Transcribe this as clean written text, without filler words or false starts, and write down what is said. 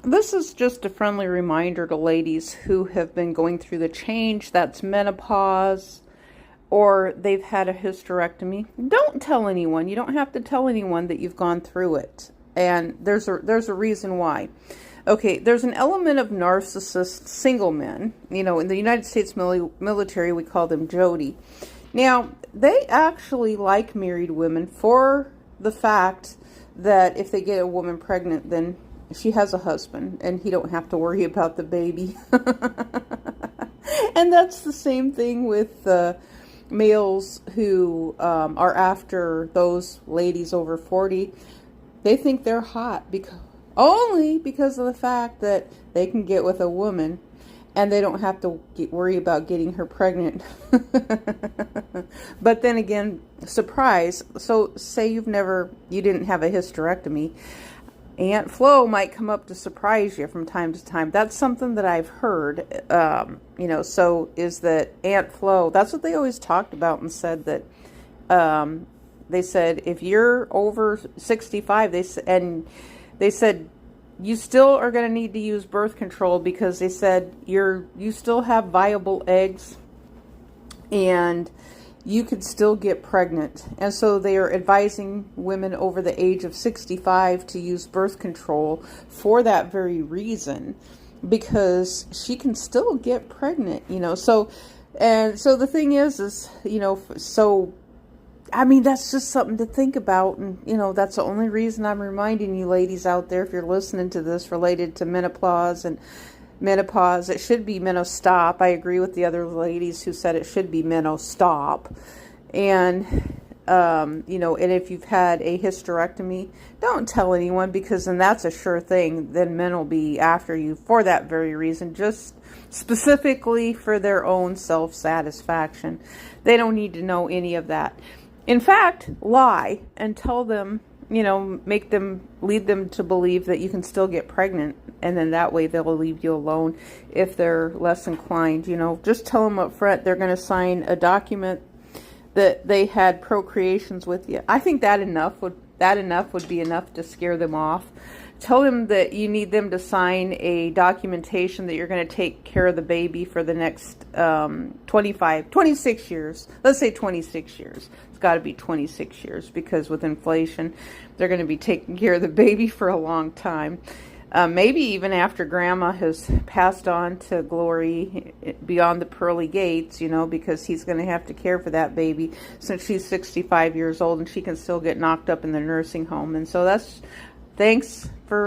This is just a friendly reminder to ladies who have been going through the change that's menopause or they've had a hysterectomy. Don't tell anyone. You don't have to tell anyone that you've gone through it. And there's a reason why. Okay, there's an element of narcissist single men. You know, in the United States military, we call them Jody. Now, they actually like married women for the fact that if they get a woman pregnant, then she has a husband and he don't have to worry about the baby. And that's the same thing with males who are after those ladies over 40. They think they're hot only because of the fact that they can get with a woman and they don't have to worry about getting her pregnant. But then again, surprise. So say you didn't have a hysterectomy. Aunt Flo might come up to surprise you from time to time. That's something that I've heard, so is that Aunt Flo, that's what they always talked about and said that, they said, if you're over 65, they said, you still are going to need to use birth control because they said you still have viable eggs and you could still get pregnant. And so they are advising women over the age of 65 to use birth control for that very reason, because she can still get pregnant, So the thing is, that's just something to think about. And, that's the only reason I'm reminding you ladies out there, if you're listening to this related to menopause, it should be menostop. I agree with the other ladies who said it should be menostop. And, and if you've had a hysterectomy, don't tell anyone, because then that's a sure thing. Then men will be after you for that very reason, just specifically for their own self-satisfaction. They don't need to know any of that. In fact, lie and tell them, lead them to believe that you can still get pregnant. And then that way they'll leave you alone if they're less inclined. Just tell them up front they're going to sign a document that they had procreations with you. I think that would be enough to scare them off. Tell them that you need them to sign a documentation that you're going to take care of the baby for the next 26 years. Let's say 26 years. It's got to be 26 years because with inflation, they're going to be taking care of the baby for a long time. Maybe even after grandma has passed on to glory beyond the pearly gates, because he's going to have to care for that baby since she's 65 years old and she can still get knocked up in the nursing home. And so thanks for